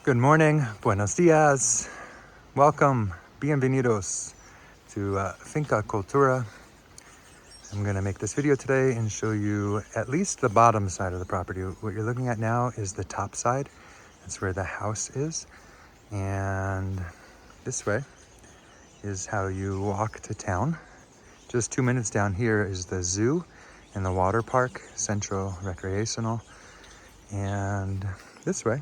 Good morning, buenos dias, welcome, bienvenidos to Finca Cultura. I'm going to make this video today and show you at least the bottom side of the property. What you're looking at now is the top side. That's where the house is. And this way is how you walk to town. Just 2 minutes down here is the zoo and the water park, Centro Recreacional. And this way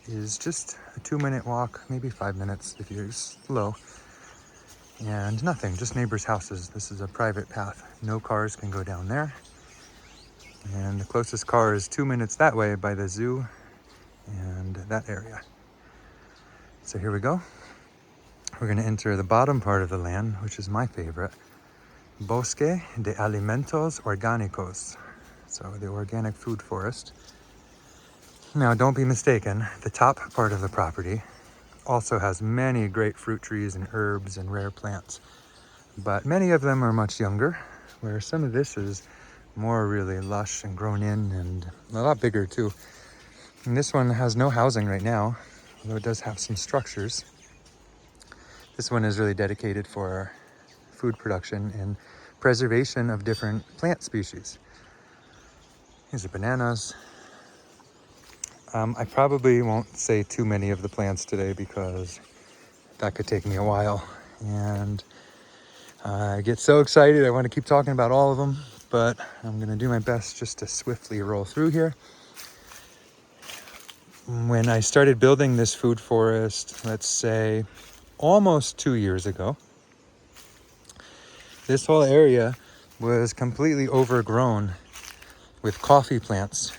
is just a 2-minute walk, maybe 5 minutes if you're slow. And nothing, just neighbors' houses. This is a private path. No cars can go down there. And the closest car is 2 minutes that way by the zoo and that area. So here we go. We're going to enter the bottom part of the land, which is my favorite. Bosque de Alimentos Orgánicos. So the organic food forest. Now, don't be mistaken, the top part of the property also has many great fruit trees and herbs and rare plants, but many of them are much younger, where some of this is more really lush and grown in and a lot bigger too. And this one has no housing right now, although it does have some structures. This one is really dedicated for food production and preservation of different plant species. These are bananas. I probably won't say too many of the plants today because that could take me a while. And I get so excited, I want to keep talking about all of them, but I'm going to do my best just to swiftly roll through here. When I started building this food forest, let's say almost 2 years ago, this whole area was completely overgrown with coffee plants.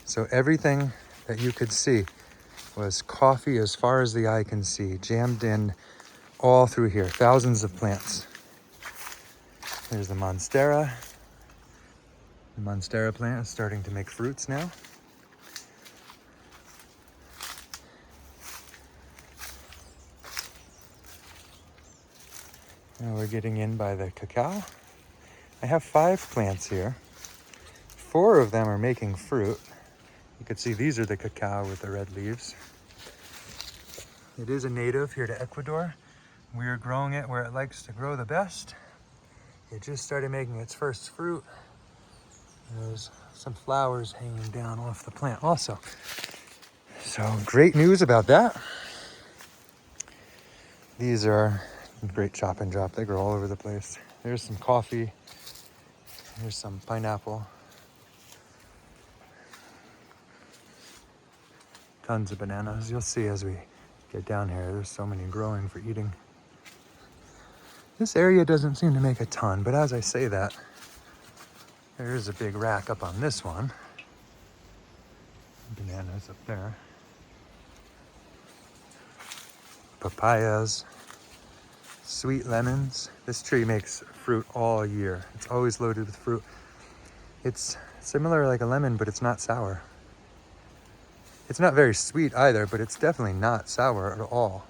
So everything that you could see was coffee as far as the eye can see, jammed in all through here, thousands of plants. There's the Monstera. The Monstera plant is starting to make fruits now. Now we're getting in by the cacao. I have 5 plants here. 4 of them are making fruit. You can see these are the cacao with the red leaves. It is a native here to Ecuador. We are growing it where it likes to grow the best. It just started making its first fruit. There's some flowers hanging down off the plant also. So great news about that. These are great chop and drop. They grow all over the place. There's some coffee. There's some pineapple. Tons of bananas. You'll see as we get down here, there's so many growing for eating. This area doesn't seem to make a ton, but as I say that, there is a big rack up on this one. Bananas up there. Papayas. Sweet lemons. This tree makes fruit all year. It's always loaded with fruit. It's similar like a lemon, but it's not sour. It's not very sweet either, but it's definitely not sour at all.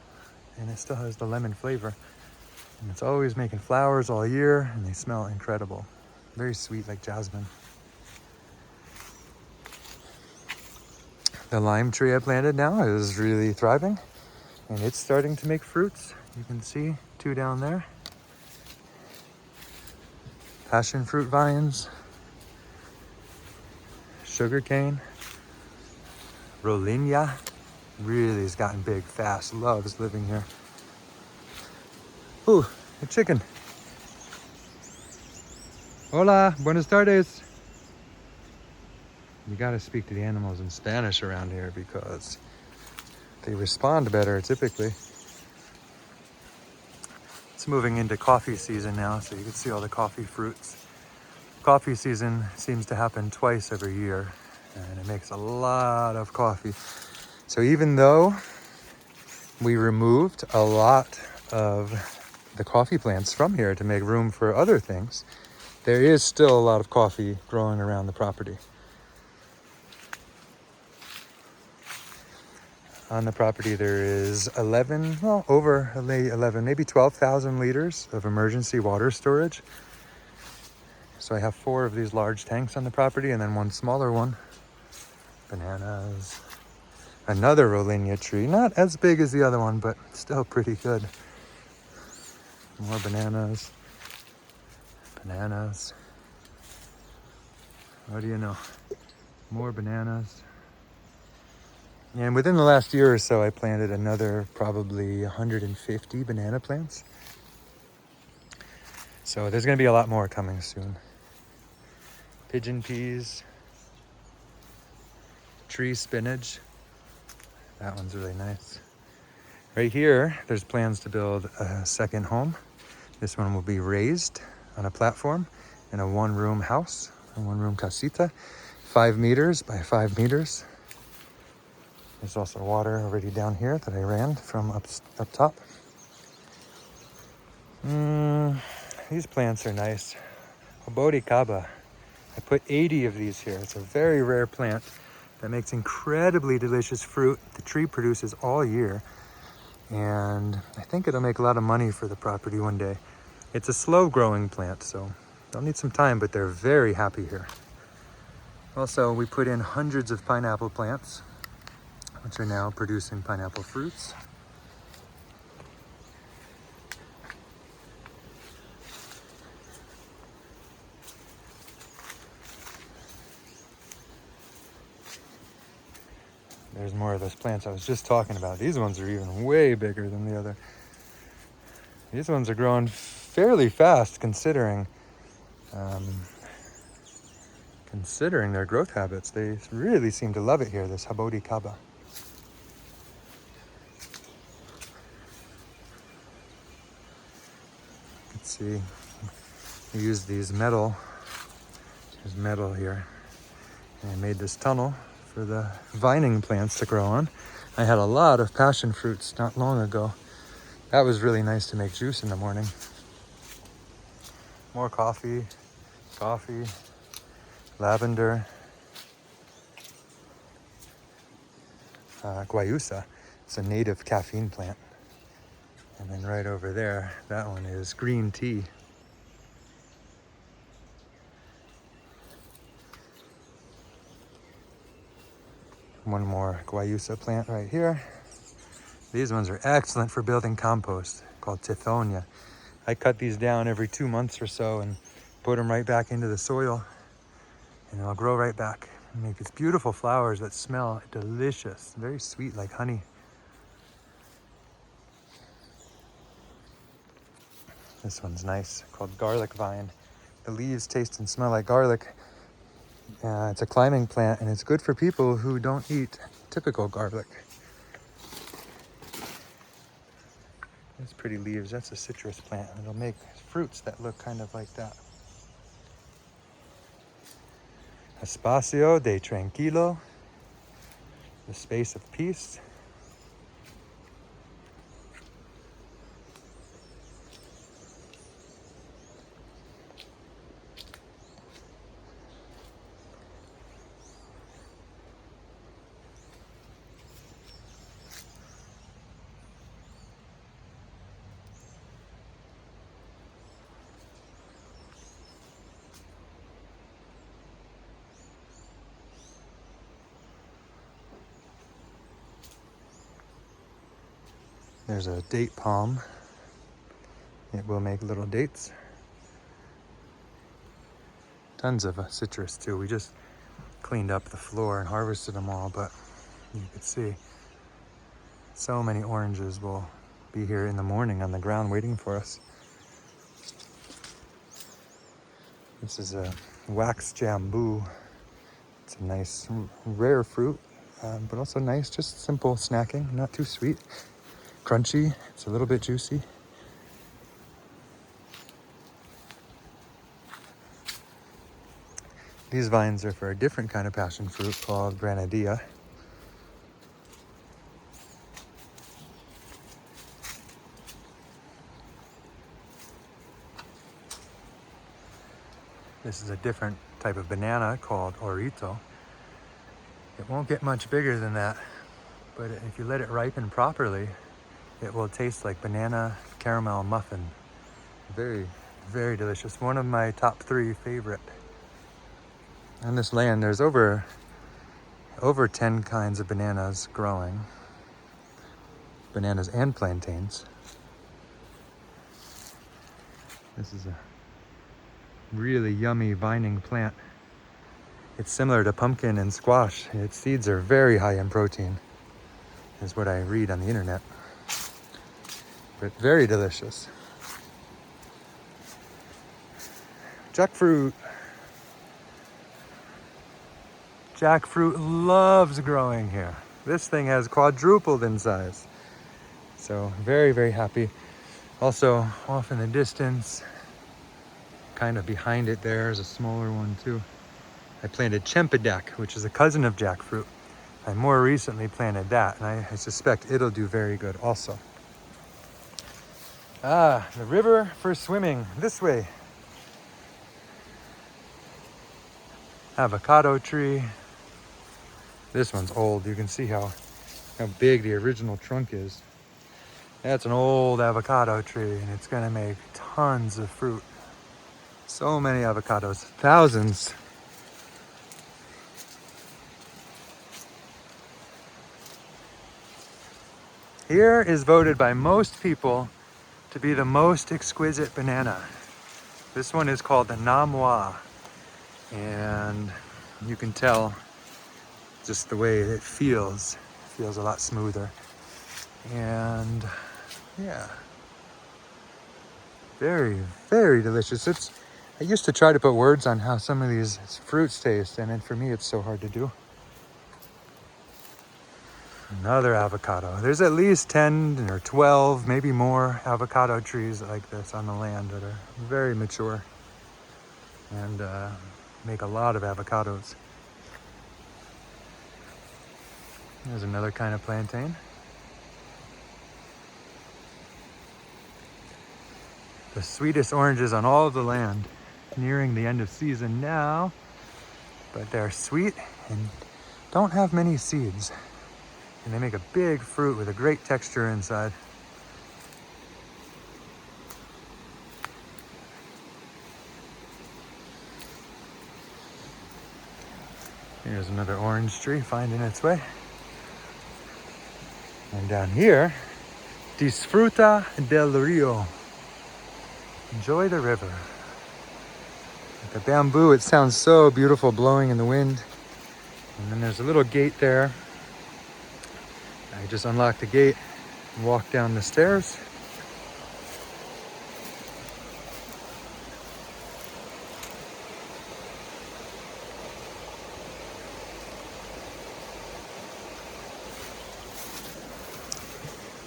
And it still has the lemon flavor. And it's always making flowers all year, and they smell incredible. Very sweet, like jasmine. The lime tree I planted now is really thriving, and it's starting to make fruits. You can see 2 down there. Passion fruit vines. Sugarcane. Rolinha. Really has gotten big fast. Loves living here. Ooh, a chicken. Hola, buenas tardes. You gotta speak to the animals in Spanish around here because they respond better typically. It's moving into coffee season now, so you can see all the coffee fruits. Coffee season seems to happen twice every year, and it makes a lot of coffee. So even though we removed a lot of the coffee plants from here to make room for other things, there is still a lot of coffee growing around the property. On the property there is 11, well, over 11, maybe 12,000 liters of emergency water storage. So I have 4 of these large tanks on the property and then 1 smaller one. Bananas. Another Rollinia tree, not as big as the other one, but still pretty good. More bananas. Bananas. What do you know? More bananas. And within the last year or so, I planted another probably 150 banana plants. So there's going to be a lot more coming soon. Pigeon peas. Tree spinach. That one's really nice. Right here, there's plans to build a second home. This one will be raised on a platform in a one-room house, a one-room casita, 5 meters by 5 meters. There's also water already down here that I ran from up top. These plants are nice. Jaboticaba. I put 80 of these here. It's a very rare plant that makes incredibly delicious fruit. The tree produces all year, and I think it'll make a lot of money for the property one day. It's a slow growing plant, so they'll need some time, but they're very happy here. Also, we put in hundreds of pineapple plants, which are now producing pineapple fruits. There's more of those plants I was just talking about. These ones are even way bigger than the other. These ones are growing fairly fast considering their growth habits. They really seem to love it here, this Jaboticaba. Let's see. We used these metal. There's metal here. And I made this tunnel for the vining plants to grow on. I had a lot of passion fruits not long ago. That was really nice to make juice in the morning. More coffee, lavender, guayusa. It's a native caffeine plant. And then right over there, that one is green tea. One more guayusa plant right here. These ones are excellent for building compost, called Tithonia. I cut these down every 2 months or so and put them right back into the soil, and they'll grow right back and make these beautiful flowers that smell delicious, very sweet like honey. This one's nice, called garlic vine. The leaves taste and smell like garlic. It's a climbing plant, and it's good for people who don't eat typical garlic. Those pretty leaves, that's a citrus plant. It'll make fruits that look kind of like that. Espacio de tranquilo, the space of peace. There's a date palm. It will make little dates. Tons of citrus too. We just cleaned up the floor and harvested them all, but you could see so many oranges will be here in the morning on the ground waiting for us. This is a wax jambu. It's a nice rare fruit, but also nice, just simple snacking, not too sweet. Crunchy, it's a little bit juicy. These vines are for a different kind of passion fruit called granadilla. This is a different type of banana called orito. It won't get much bigger than that, but if you let it ripen properly, it will taste like banana caramel muffin. Very, very delicious. One of my top 3 favorite. On this land, there's over over 10 kinds of bananas growing. Bananas and plantains. This is a really yummy vining plant. It's similar to pumpkin and squash. Its seeds are very high in protein, is what I read on the internet. But very delicious. Jackfruit. Jackfruit loves growing here. This thing has quadrupled in size. So very, very happy. Also, off in the distance, kind of behind it there is a smaller one too. I planted Cempedak, which is a cousin of jackfruit. I more recently planted that, and I suspect it'll do very good also. Ah, the river for swimming, this way. Avocado tree. This one's old. You can see how big the original trunk is. That's an old avocado tree, and it's gonna make tons of fruit. So many avocados, thousands. Here is voted by most people to be the most exquisite banana. This one is called the Namwa, and you can tell just the way it feels a lot smoother. And yeah, very, very delicious. I used to try to put words on how some of these fruits taste, and then for me it's so hard to do. Another avocado. There's at least 10 or 12, maybe more avocado trees like this on the land that are very mature and make a lot of avocados. There's another kind of plantain. The sweetest oranges on all of the land, nearing the end of season now, but they're sweet and don't have many seeds. And they make a big fruit with a great texture inside. Here's another orange tree finding its way. And down here, Disfruta del Rio. Enjoy the river. The bamboo, it sounds so beautiful blowing in the wind. And then there's a little gate there. I just unlocked the gate and walked down the stairs.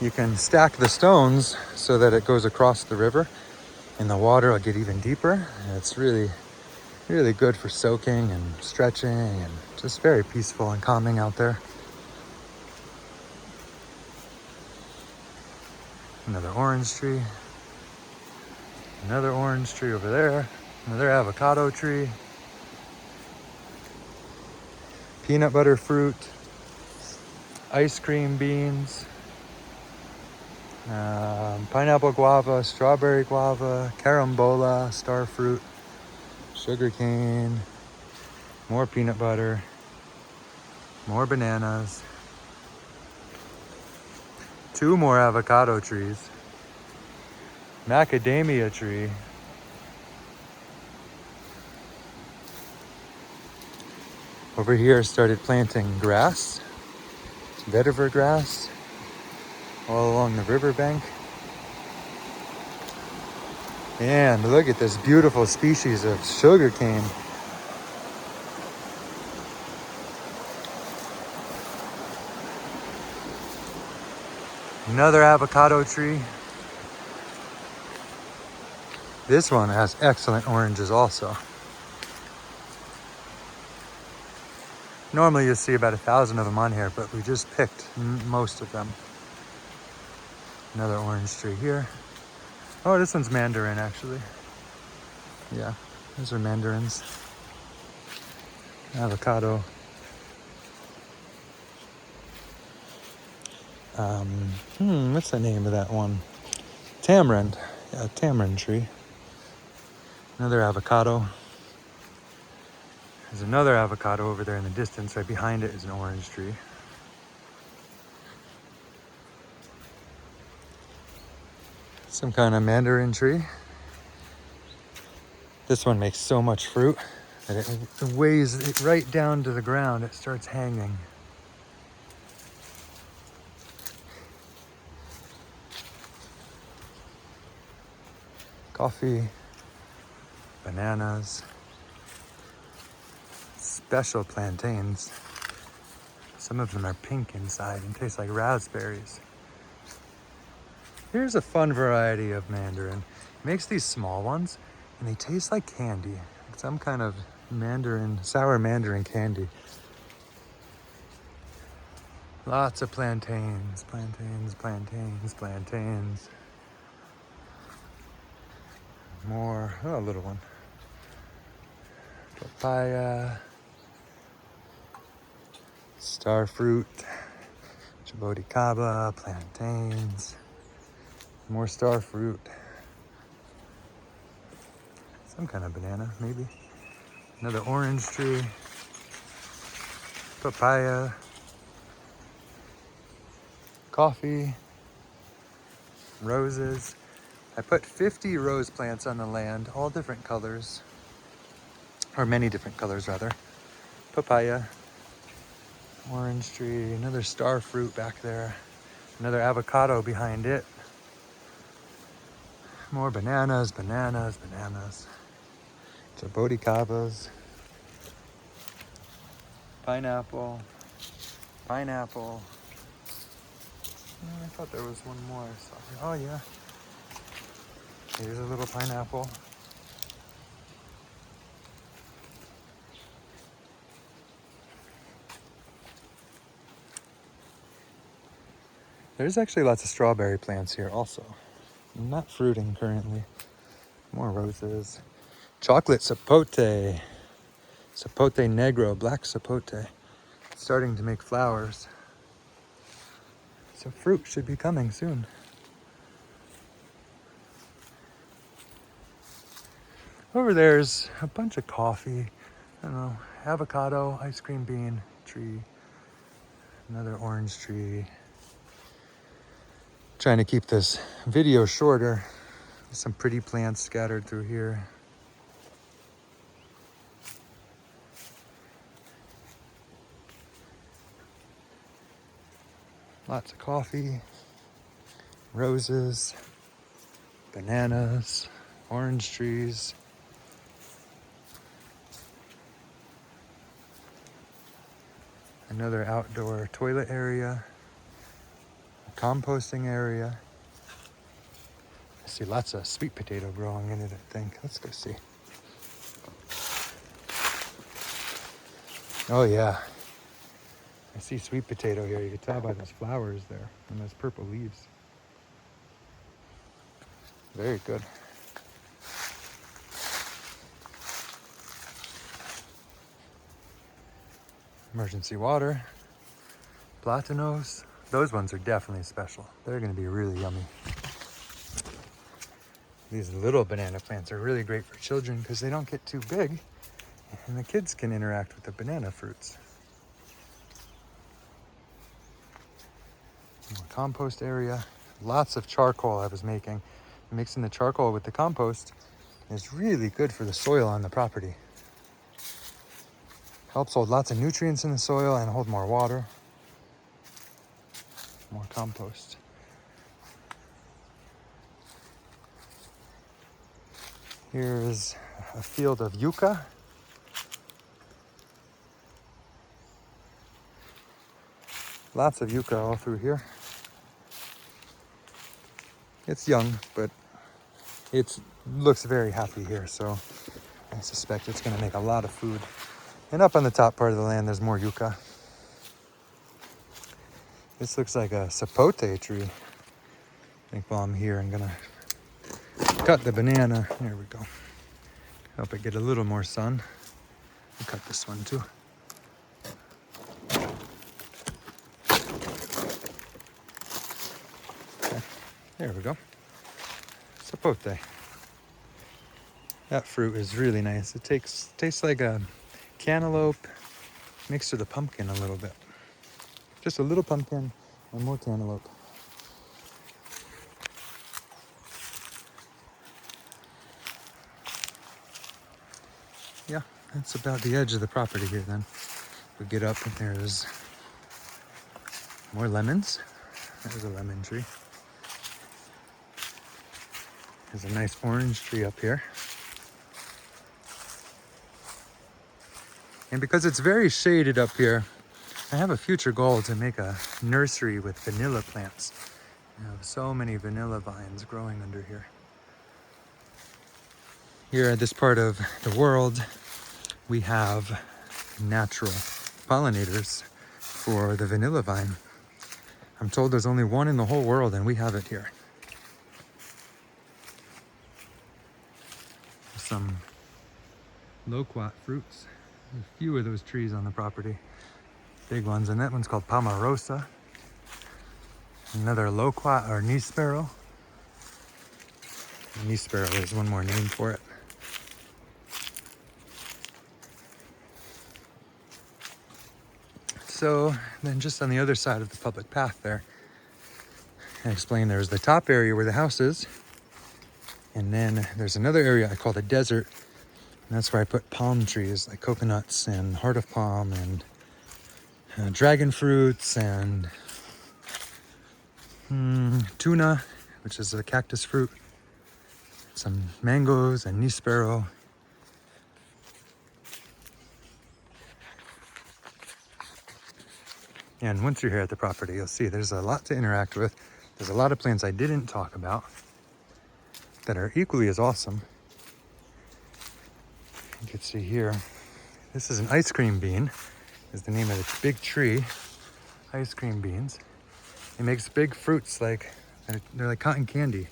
You can stack the stones so that it goes across the river and the water will get even deeper. And it's really, really good for soaking and stretching and just very peaceful and calming out there. Another orange tree. Another orange tree over there. Another avocado tree. Peanut butter fruit. Ice cream beans. Pineapple guava, strawberry guava, carambola, star fruit, sugar cane, more peanut butter, more bananas, 2 more avocado trees, macadamia tree, over here started planting grass, vetiver grass, all along the riverbank. And look at this beautiful species of sugar cane. Another avocado tree. This one has excellent oranges also. Normally you see about 1,000 of them on here, but we just picked most of them. Another orange tree here. Oh, this one's mandarin actually. Yeah, those are mandarins. Avocado. What's the name of that one? Tamarind. Yeah, tamarind tree. Another avocado. There's another avocado over there in the distance. Right behind it is an orange tree. Some kind of mandarin tree. This one makes so much fruit that it weighs it right down to the ground. It starts hanging. Coffee, bananas, special plantains. Some of them are pink inside and taste like raspberries. Here's a fun variety of mandarin. It makes these small ones and they taste like candy. Some kind of mandarin, sour mandarin candy. Lots of plantains, plantains, plantains, plantains. More, oh, a little one. Papaya. Star fruit. Jaboticaba, plantains. More star fruit. Some kind of banana, maybe. Another orange tree. Papaya. Coffee. Roses. I put 50 rose plants on the land, all different colors. Or many different colors, rather. Papaya. Orange tree. Another star fruit back there. Another avocado behind it. More bananas, bananas, bananas. Jaboticabas. Pineapple. Pineapple. I thought there was one more I saw here. Oh yeah. Here's a little pineapple. There's actually lots of strawberry plants here also. Not fruiting currently. More roses. Chocolate sapote. Sapote negro, black sapote. It's starting to make flowers. So fruit should be coming soon. Over there's a bunch of coffee. I don't know, avocado, ice cream bean tree. Another orange tree. Trying to keep this video shorter. Some pretty plants scattered through here. Lots of coffee, roses, bananas, orange trees. Another outdoor toilet area, a composting area. I see lots of sweet potato growing in it, I think. Let's go see. Oh yeah, I see sweet potato here. You can tell by those flowers there and those purple leaves. Very good. Emergency water, platanos. Those ones are definitely special. They're gonna be really yummy. These little banana plants are really great for children because they don't get too big and the kids can interact with the banana fruits. More compost area. Lots of charcoal I was making. Mixing the charcoal with the compost is really good for the soil on the property. Helps hold lots of nutrients in the soil and hold more water. More compost. Here's a field of yucca. Lots of yucca all through here. It's young, but it looks very happy here, so I suspect it's going to make a lot of food. And up on the top part of the land, there's more yucca. This looks like a sapote tree. I think while I'm here, I'm going to cut the banana. There we go. Help it get a little more sun. I'll cut this one too. Okay. There we go. Sapote. That fruit is really nice. It tastes like a cantaloupe mixed with a pumpkin a little bit. Just a little pumpkin and more cantaloupe. Yeah, that's about the edge of the property here then. We get up and there's more lemons. There's a lemon tree. There's a nice orange tree up here. And because it's very shaded up here, I have a future goal to make a nursery with vanilla plants. I have so many vanilla vines growing under here. Here at this part of the world, we have natural pollinators for the vanilla vine. I'm told there's only one in the whole world and we have it here. Some loquat fruits. There's a few of those trees on the property. Big ones, and that one's called Pomarosa. Another loquat or knee sparrow. Knee sparrow, there's one more name for it. So then just on the other side of the public path there, I explained there's the top area where the house is. And then there's another area I call the desert. And that's where I put palm trees like coconuts and heart of palm and dragon fruits and tuna, which is a cactus fruit, some mangoes and knee sparrow. And once you're here at the property, you'll see there's a lot to interact with. There's a lot of plants I didn't talk about that are equally as awesome. You can see here, this is an ice cream bean, is the name of the big tree. Ice cream beans. It makes big fruits like, they're like cotton candy,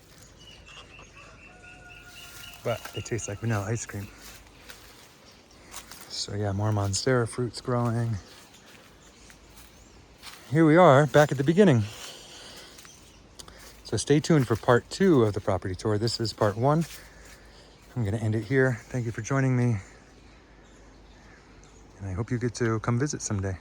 but they taste like vanilla ice cream. So yeah, more monstera fruits growing. Here we are back at the beginning. So stay tuned for part 2 of the property tour. This is part 1. I'm gonna end it here. Thank you for joining me. And I hope you get to come visit someday.